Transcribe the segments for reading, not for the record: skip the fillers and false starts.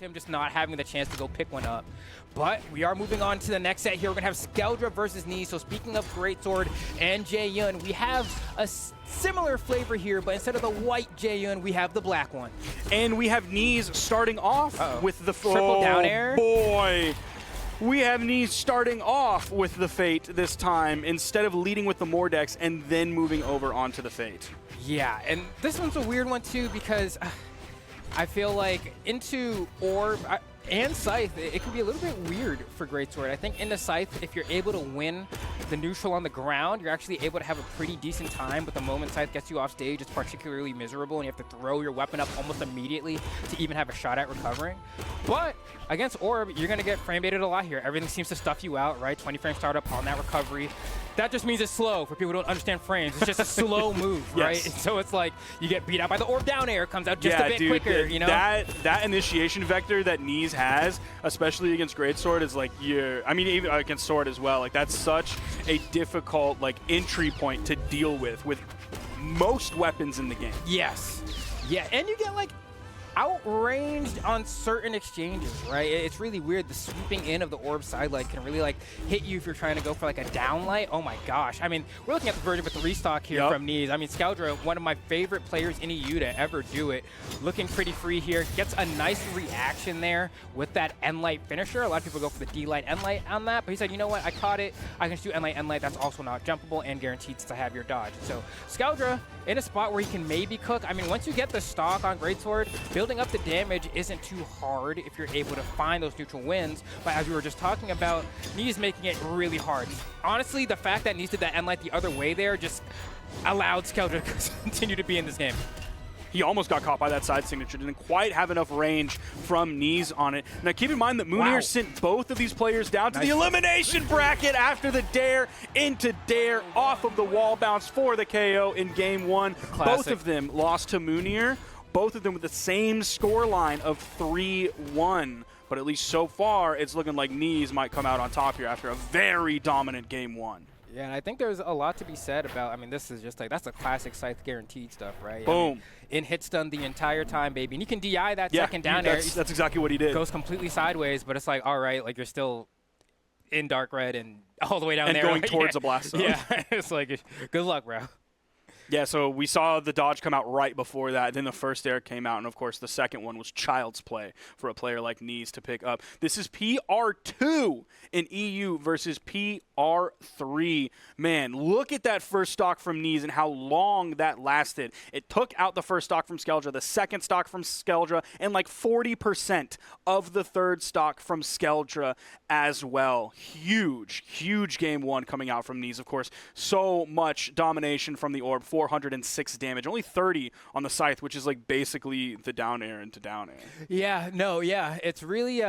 him just not having the chance to go pick one up. But we are moving on to the next set here. We're going to have Skeldra versus Neeze. So speaking of Greatsword and Jaeyun, we have a similar flavor here, but instead of the white Jaeyun, we have the black one. And we have Neeze starting off with the triple down air. Boy. We have Neeze starting off with the Fate this time instead of leading with the Mordex and then moving over onto the Fate. Yeah, and this one's a weird one too because I feel like into Orb and Scythe, it can be a little bit weird for Greatsword. I think into Scythe, if you're able to win the neutral on the ground, you're actually able to have a pretty decent time, but the moment Scythe gets you off stage, it's particularly miserable, and you have to throw your weapon up almost immediately to even have a shot at recovering. But against Orb, you're going to get frame baited a lot here. Everything seems to stuff you out, right? 20 frame startup on that recovery. That just means it's slow for people who don't understand frames. It's just a slow move, right? So it's like you get beat out by the Orb down air, comes out just a bit quicker, you know? That initiation vector that Neeze has, especially against Greatsword, is like, I mean, even against Sword as well, like that's such a difficult like entry point to deal with most weapons in the game. Yes. Yeah, and you get like outranged on certain exchanges, right? It's really weird. The swooping in of the Orb sidelight can really like hit you if you're trying to go for like a downlight. Oh my gosh. I mean, we're looking at the version with the restock here from Neeze. I mean, Skeldra, one of my favorite players in EU to ever do it. Looking pretty free here. Gets a nice reaction there with that N-Light finisher. A lot of people go for the D-Light N-Light on that, but he said, you know what? I caught it. I can just do N-Light N-Light. That's also not jumpable and guaranteed since I have your dodge. So Skeldra in a spot where he can maybe cook. I mean, once you get the stock on Greatsword, building up the damage isn't too hard if you're able to find those neutral wins. But as we were just talking about, Neeze making it really hard. Honestly, the fact that Neeze did that N-Light the other way there just allowed Skeldra to continue to be in this game. He almost got caught by that side signature. Didn't quite have enough range from Neeze on it. Now keep in mind that Moonir sent both of these players down to the elimination bracket after the dare into dare off of the wall bounce for the KO in game one. Both of them lost to Moonir. Both of them with the same score line of 3-1. But at least so far, it's looking like Neeze might come out on top here after a very dominant game one. Yeah, and I think there's a lot to be said about, I mean, this is just like, that's a classic Scythe guaranteed stuff, right? Boom. I mean, in hit stun the entire time, baby. And you can DI that second down air. That's exactly what he did. Goes completely sideways, but it's like, all right, like you're still in dark red and all the way down there. And going towards a blast zone. Yeah, it's like, good luck, bro. Yeah, so we saw the dodge come out right before that. Then the first air came out, and of course the second one was child's play for a player like Neeze to pick up. This is PR2 in EU versus PR3. Man, look at that first stock from Neeze and how long that lasted. It took out the first stock from Skeldra, the second stock from Skeldra, and like 40% of the third stock from Skeldra as well. Huge, huge game one coming out from Neeze. Of course, so much domination from the Orb. 406 damage, only 30 on the Scythe, which is like basically the down air into down air. Yeah, no, yeah, it's really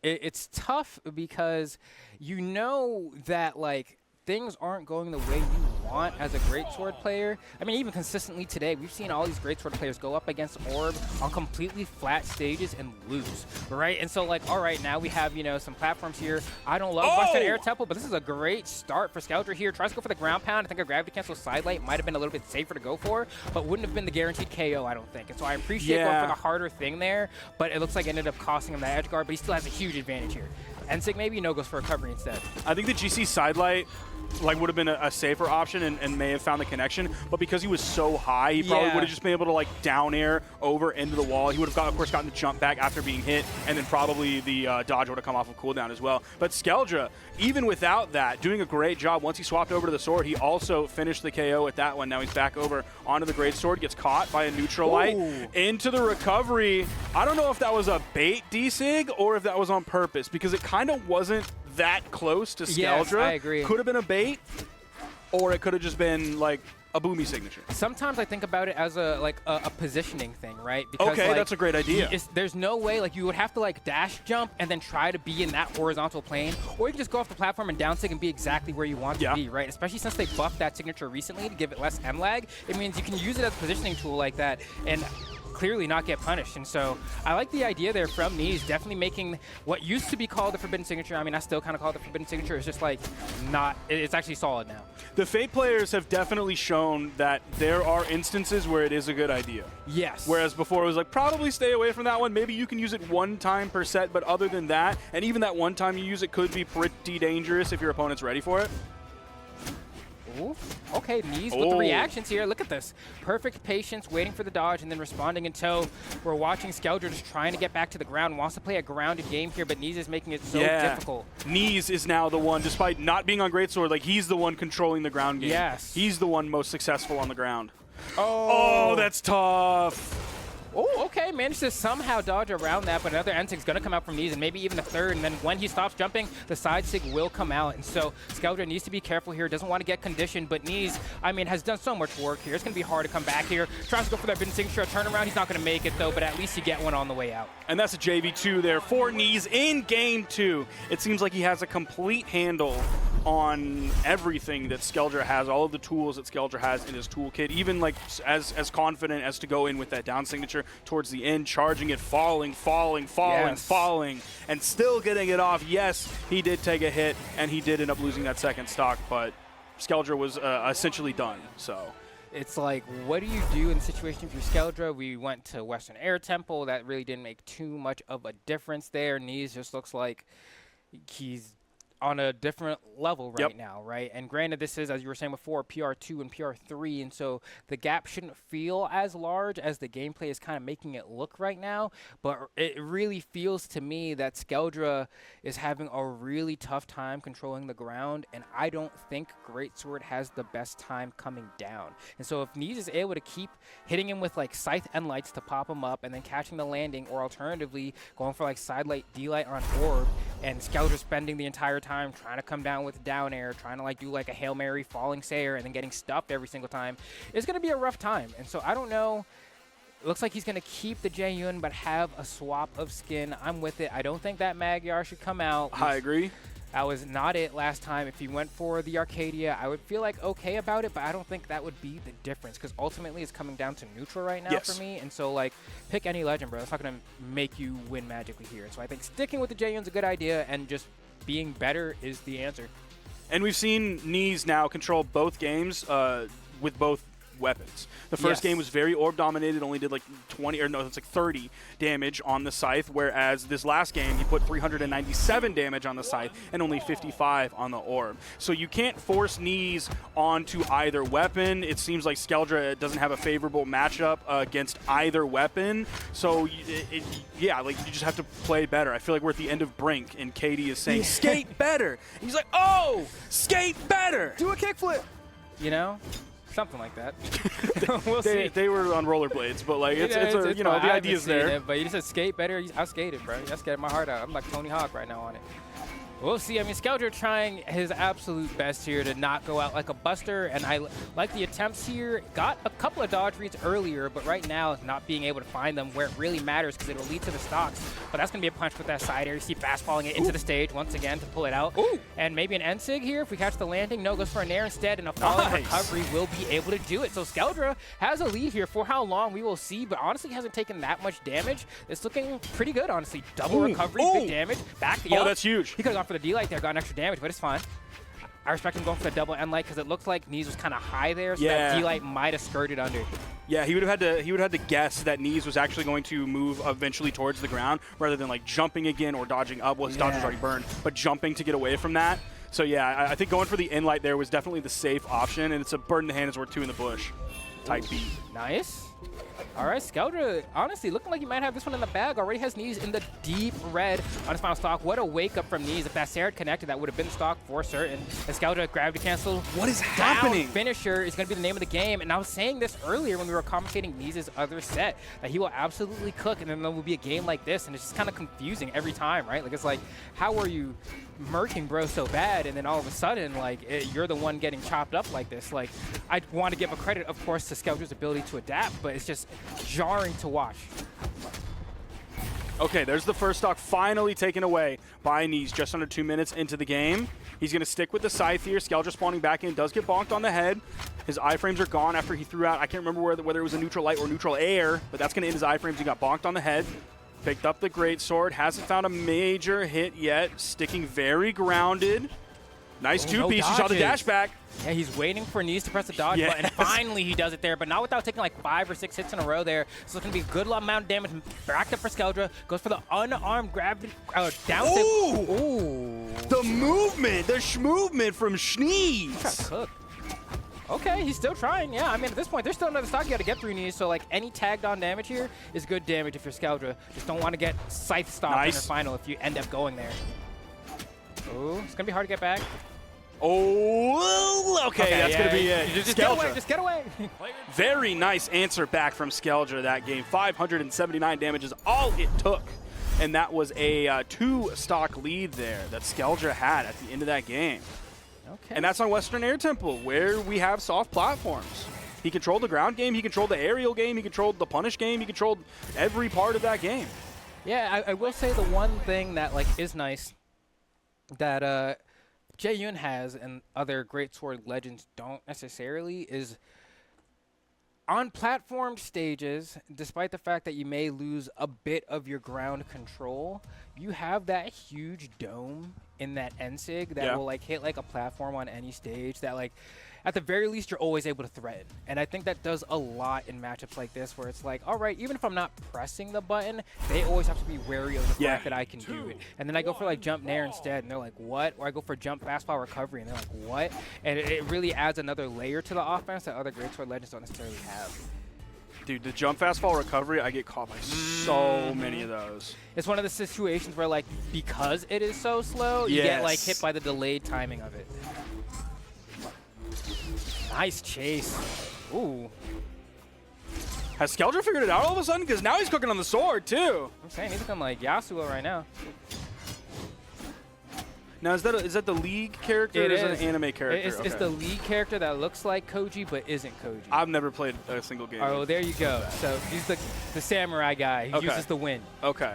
it's tough because you know that like things aren't going the way you want as a Greatsword player. I mean, even consistently today, we've seen all these Greatsword players go up against Orb on completely flat stages and lose, right? And so, like, all right, now we have, you know, some platforms here. I don't love Busted Air Temple, but this is a great start for Skeldra here. Tries to go for the ground pound. I think a gravity cancel sidelight might have been a little bit safer to go for, but wouldn't have been the guaranteed KO, I don't think. And so I appreciate going for the harder thing there, but it looks like it ended up costing him the edge guard, but he still has a huge advantage here. NSIG maybe goes for recovery instead. I think the GC sidelight like would have been a safer option and may have found the connection, but because he was so high, he probably would have just been able to like down air over into the wall. He would have of course gotten the jump back after being hit, and then probably the dodge would have come off of cooldown as well. But Skeldra, even without that, doing a great job. Once he swapped over to the sword, he also finished the KO at that one. Now he's back over onto the great sword, gets caught by a neutral light into the recovery. I don't know if that was a bait desig or if that was on purpose, because it kind of wasn't that close to Skeldra. Yes, I agree. Could have been a bait, or it could have just been like a boomy signature. Sometimes I think about it as a positioning thing, right? Because, okay, like, that's a great idea. There's no way, like, you would have to like dash jump and then try to be in that horizontal plane, or you can just go off the platform and down sig and be exactly where you want to be, right? Especially since they buffed that signature recently to give it less M lag, it means you can use it as a positioning tool like that. And clearly not get punished. And so I like the idea there from Neeze, definitely making what used to be called the forbidden signature. I mean, I still kind of call it the forbidden signature. It's just like not, it's actually solid now. The Fate players have definitely shown that there are instances where it is a good idea. Yes. Whereas before it was like, probably stay away from that one. Maybe you can use it one time per set, but other than that, and even that one time you use it could be pretty dangerous if your opponent's ready for it. Ooh, okay, Neeze with the reactions here. Look at this. Perfect patience, waiting for the dodge, and then responding until we're watching Skeldra just trying to get back to the ground. Wants to play a grounded game here, but Neeze is making it so difficult. Neeze is now the one, despite not being on Greatsword, like he's the one controlling the ground game. Yes. He's the one most successful on the ground. Oh, that's tough. Oh, okay, managed to somehow dodge around that, but another N-Sig's going to come out from Neeze, and maybe even a third, and then when he stops jumping, the side sig will come out, and so Skeldra needs to be careful here, doesn't want to get conditioned, but Neeze, I mean, has done so much work here. It's going to be hard to come back here. Tries to go for that big signature turnaround. He's not going to make it, though, but at least you get one on the way out. And that's a JV2 there for Neeze in Game 2. It seems like he has a complete handle on everything that Skeldra has, all of the tools that Skeldra has in his toolkit, even like as confident as to go in with that down signature towards the end, charging it, falling, and still getting it off. Yes, he did take a hit, and he did end up losing that second stock, but Skeldra was essentially done, so. It's like, what do you do in the situation if you're Skeldra? We went to Western Air Temple. That really didn't make too much of a difference there. Neeze just looks like he's on a different level right now, right? And granted, this is, as you were saying before, PR2 and PR3, and so the gap shouldn't feel as large as the gameplay is kind of making it look right now, but it really feels to me that Skeldra is having a really tough time controlling the ground, and I don't think Greatsword has the best time coming down. And so if Neeze is able to keep hitting him with like Scythe and Lights to pop him up and then catching the landing, or alternatively going for like Side Light, D-Light on Orb, and Skeldra spending the entire time trying to come down with down air, trying to like do like a Hail Mary falling Sayer and then getting stuffed every single time, it's going to be a rough time. And so I don't know. It looks like he's going to keep the Jaeyun but have a swap of skin. I'm with it. I don't think that Magyar should come out. I agree. That was not it last time. If he went for the Arcadia, I would feel like okay about it, but I don't think that would be the difference because ultimately it's coming down to neutral right now for me. And so, like, pick any legend, bro. It's not going to make you win magically here. So I think sticking with the Jaeyun's a good idea, and just being better is the answer. And we've seen Neeze now control both games with both weapons. The first game was very orb dominated, only did like 20 or no, it's like 30 damage on the Scythe, whereas this last game he put 397 damage on the Scythe and only 55 on the orb. So you can't force Neeze onto either weapon. It seems like Skeldra doesn't have a favorable matchup against either weapon. So yeah, like you just have to play better. I feel like we're at the end of Brink and Katie is saying skate better. And he's like, "Oh, skate better. Do a kickflip." You know? Something like that. We'll see. They were on rollerblades, but like it's you know, the idea's there. It, but you just said skate better. I skated, bro. I skated my heart out. I'm like Tony Hawk right now on it. We'll see. I mean, Skeldra trying his absolute best here to not go out like a buster, and I like the attempts here. Got a couple of dodge reads earlier, but right now not being able to find them where it really matters because it'll lead to the stocks. But that's going to be a punch with that side air. You see fastballing it into the stage once again to pull it out. And maybe an N-Sig here if we catch the landing. No, goes for a nair instead, and a falling recovery will be able to do it. So Skeldra has a lead here. For how long, we will see, but honestly hasn't taken that much damage. It's looking pretty good, honestly. Double recovery, big damage. Back. Oh, that's huge. He could have gone for the D-Light there, got an extra damage, but it's fine. I respect him going for the double N-Light because it looks like Neeze was kind of high there, so that D-Light might have skirted under. Yeah, he would have had to guess that Neeze was actually going to move eventually towards the ground rather than like jumping again or dodging up. Well, his dodge was already burned, but jumping to get away from that. So yeah, I think going for the N-Light there was definitely the safe option, and it's a bird in the hand is worth two in the bush type beat. Nice. All right, Skeldra, honestly, looking like he might have this one in the bag. Already has Neeze in the deep red on his final stock. What a wake-up from Neeze. If that Sarah connected, that would have been stock for certain. And Skeldra gravity cancel. What is happening? Finisher is going to be the name of the game. And I was saying this earlier when we were commentating Neeze's other set, that he will absolutely cook, and then there will be a game like this, and it's just kind of confusing every time, right? Like, it's like, how are you murking bro so bad, and then all of a sudden, like, you're the one getting chopped up like this? Like, I want to give a credit, of course, to Skeldra's ability to adapt, but it's just jarring to watch. Okay, there's the first stock finally taken away by Neeze just under 2 minutes into the game. He's going to stick with the scythe here. Skeldra spawning back in, does get bonked on the head. His iframes are gone after he threw out, I can't remember whether it was a neutral light or neutral air, but that's going to end his iframes. He got bonked on the head. Picked up the greatsword, hasn't found a major hit yet, sticking very grounded. Nice two-piece, he saw the dash back. Yeah, he's waiting for Neeze to press the dodge button. Finally, he does it there, but not without taking like 5 or 6 hits in a row there. So it's going to be a good amount of damage. Backed up for Skeldra. Goes for the unarmed grab down. Ooh! The movement, the schmovement from Neeze. Okay, he's still trying. Yeah, I mean, at this point, there's still another stock you got to get through Neeze. So, like, any tagged on damage here is good damage if you're Skeldra. Just don't want to get scythe stopped in the final if you end up going there. Oh, it's going to be hard to get back. Oh, okay, that's going to be it. Just get away, just get away. Very nice answer back from Skeldra that game. 579 damage is all it took. And that was a 2-stock lead there that Skeldra had at the end of that game. Okay. And that's on Western Air Temple, where we have soft platforms. He controlled the ground game, he controlled the aerial game, he controlled the punish game, he controlled every part of that game. Yeah, I will say the one thing that like is nice that Jae-Yoon has and other greatsword legends don't necessarily is on platform stages, despite the fact that you may lose a bit of your ground control, you have that huge dome in that NSIG that will like hit like a platform on any stage that like at the very least you're always able to threaten. And I think that does a lot in matchups like this where it's like, all right, even if I'm not pressing the button, they always have to be wary of the fact that I can do it. And then I go for like jump nair instead and they're like, what? Or I go for jump fast fall recovery and they're like, what? And it really adds another layer to the offense that other greatsword legends don't necessarily have. Dude, the jump fast fall recovery, I get caught by so many of those. It's one of the situations where like, because it is so slow, you get like hit by the delayed timing of it. Nice chase. Ooh. Has Skeldra figured it out all of a sudden? Because now he's cooking on the sword, too. I'm saying he's looking like Yasuo right now. Now, is that the League character or is it an anime character? It's the League character that looks like Koji but isn't Koji. I've never played a single game. Oh, there you go. So he's the samurai guy. He uses the wind. Okay.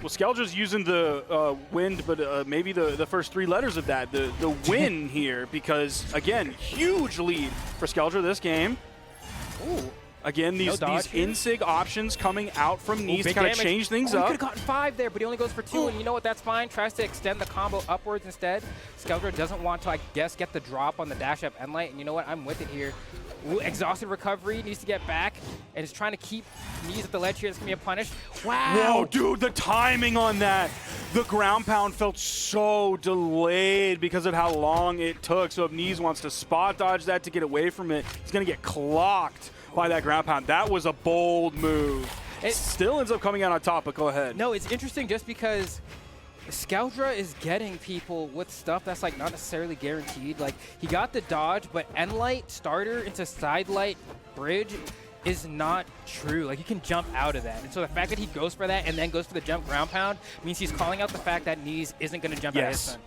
Well, Skeldra's using the wind, but maybe the first 3 letters of that, the win here, because, again, huge lead for Skeldra this game. Ooh. Again, these INSIG options coming out from Neeze to kind of change things up. He could have gotten 5 there, but he only goes for 2, and you know what? That's fine. Tries to extend the combo upwards instead. Skeldra doesn't want to, I guess, get the drop on the dash up end light, and you know what? I'm with it here. Ooh, exhausted recovery, needs to get back, and is trying to keep Neeze at the ledge here. It's going to be a punish. Wow! Whoa, dude, the timing on that. The ground pound felt so delayed because of how long it took. So if Neeze wants to spot dodge that to get away from it, he's going to get clocked by that ground pound. That was a bold move. It still ends up coming out on top, but go ahead. No, it's interesting just because Skeldra is getting people with stuff that's like not necessarily guaranteed. Like he got the dodge, but end light starter into side light bridge is not true. Like you can jump out of that. And so the fact that he goes for that and then goes for the jump ground pound means he's calling out the fact that Neeze isn't going to jump out of his son.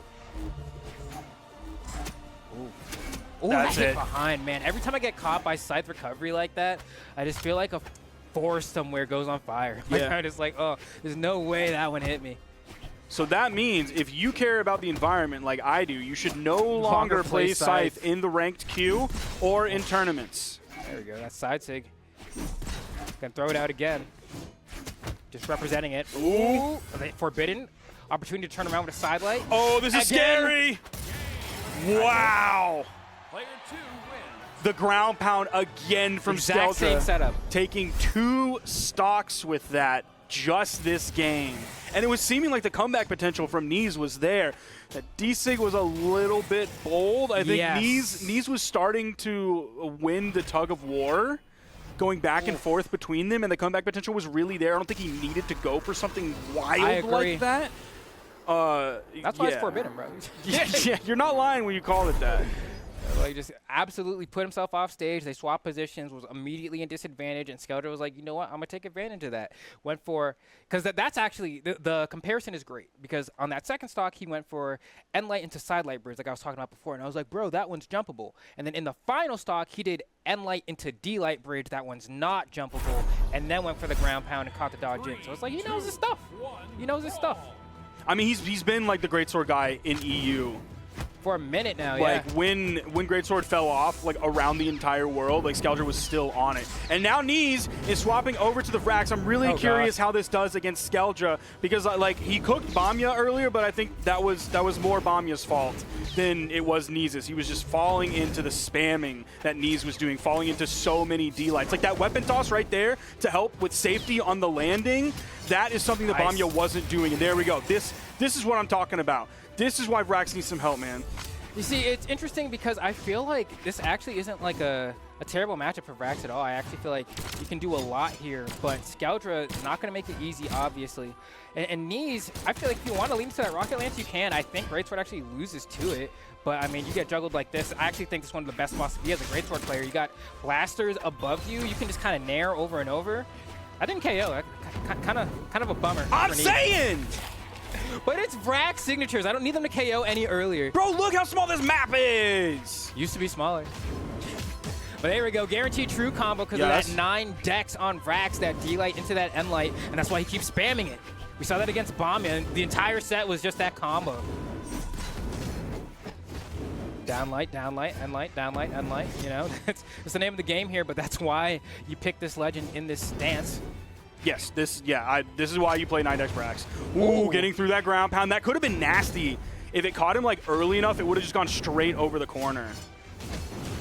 Ooh, that's it. Behind, man. Every time I get caught by scythe recovery like that, I just feel like a forest somewhere goes on fire. Like, I'm just like, oh, there's no way that one hit me. So that means if you care about the environment like I do, you should no longer play Scythe in the ranked queue or in tournaments. There we go. That's side sig. Gonna throw it out again. Just representing it. Ooh. Forbidden. Opportunity to turn around with a side light. Oh, this is scary. Wow. Player 2 wins. The ground pound again from Skeldra. Same setup. Taking 2 stocks with that just this game. And it was seeming like the comeback potential from Neeze was there. That D-Sig was a little bit bold. I think Neeze was starting to win the tug of war, going back and forth between them, and the comeback potential was really there. I don't think he needed to go for something wild like that. That's why it's forbidden, bro. Yeah, you're not lying when you call it that. Like just absolutely put himself off stage. They swapped positions, was immediately in disadvantage, and Skeldra was like, you know what, I'm gonna take advantage of that. Went for, because that's actually the comparison is great, because on that second stock he went for end light into side light bridge like I was talking about before, and I was like, bro, that one's jumpable. And then in the final stock he did end light into D light bridge, that one's not jumpable, and then went for the ground pound and caught the dodge in. So it's like he knows his stuff. He knows his stuff. I mean, he's been like the greatsword guy in EU. For a minute now, Like yeah. when Greatsword fell off, like around the entire world, like Skeldra was still on it. And now Neeze is swapping over to the Vrax. I'm really curious how this does against Skeldra because like he cooked Bamya earlier, but I think that was more Bamya's fault than it was Neeze's. He was just falling into the spamming that Neeze was doing, falling into so many D-lights. Like that weapon toss right there to help with safety on the landing, that is something that Bamya wasn't doing. And there we go. This is what I'm talking about. This is why Vrax needs some help, man. You see, it's interesting because I feel like this actually isn't like a terrible matchup for Vrax at all. I actually feel like you can do a lot here, but Skeldra is not going to make it easy, obviously. And Neeze, I feel like if you want to lean into that Rocket Lance, you can. I think Greatsword actually loses to it, but I mean, you get juggled like this. I actually think this is one of the best spots to be as a Greatsword player. You got blasters above you. You can just kind of nair over and over. I didn't KO. Kind of a bummer. I'm saying! But it's Vrax signatures. I don't need them to KO any earlier. Bro, look how small this map is! Used to be smaller. But there we go. Guaranteed true combo because of that 9 dex on Vrax, that D-Light into that N-Light, and that's why he keeps spamming it. We saw that against Bamya, and the entire set was just that combo. Downlight, downlight, N-Light, downlight, N-Light. You know, that's the name of the game here, but that's why you pick this legend in this stance. Yes, this is why you play 9-dex Vrax. Ooh, getting through that ground pound. That could have been nasty. If it caught him like early enough, it would have just gone straight over the corner.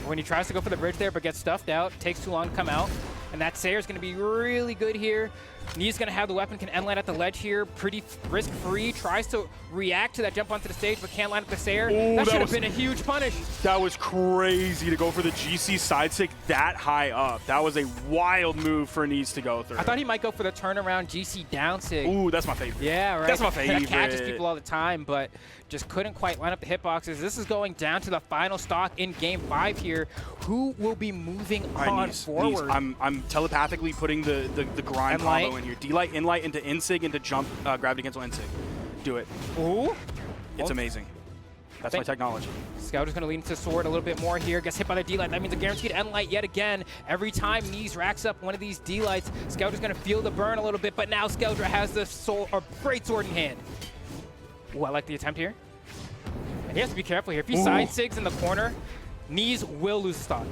When he tries to go for the bridge there, but gets stuffed out, takes too long to come out. And that Sayer is going to be really good here. Nee's going to have the weapon, can end line at the ledge here, pretty risk-free. Tries to react to that jump onto the stage, but can't line up the Sayer. Ooh, that should have been a huge punish. That was crazy to go for the GC side stick that high up. That was a wild move for Neeze to go through. I thought he might go for the turnaround GC down sig. Ooh, that's my favorite. Yeah, right. That's my favorite. That catches people all the time, but just couldn't quite line up the hitboxes. This is going down to the final stock in Game 5 here. Who will be moving on forward? Neeze. I'm telepathically putting the grind combo in here. D-Light, In-Light into Insig into jump, gravity cancel Insig. Do it. Ooh. It's amazing. That's my technology. Scout is going to lean into Sword a little bit more here. Gets hit by the D-Light. That means a guaranteed N-Light yet again. Every time Neeze racks up one of these D-Lights, Scout is going to feel the burn a little bit, but now Skeldra has the great sword in hand. Ooh, I like the attempt here. And he has to be careful here. If he side sigs in the corner, Neeze will lose the stock.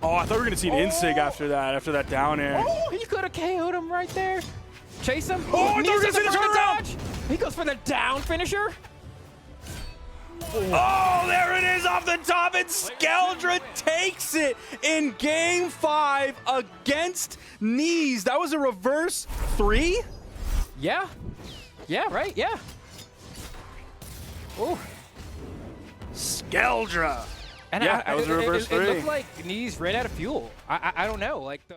Oh, I thought we were going to see an Insig after that down air. Oh, he could have KO'd him right there. Chase him. Oh, I thought we were going to see the turnaround. He goes for the down finisher. Oh, there it is off the top, and Skeldra takes it in Game 5 against Neeze. That was a reverse 3? Yeah. Yeah, right, yeah. Oh. Skeldra. And yeah, that was a reverse 3. It looked like Neeze ran out of fuel. I don't know. Like the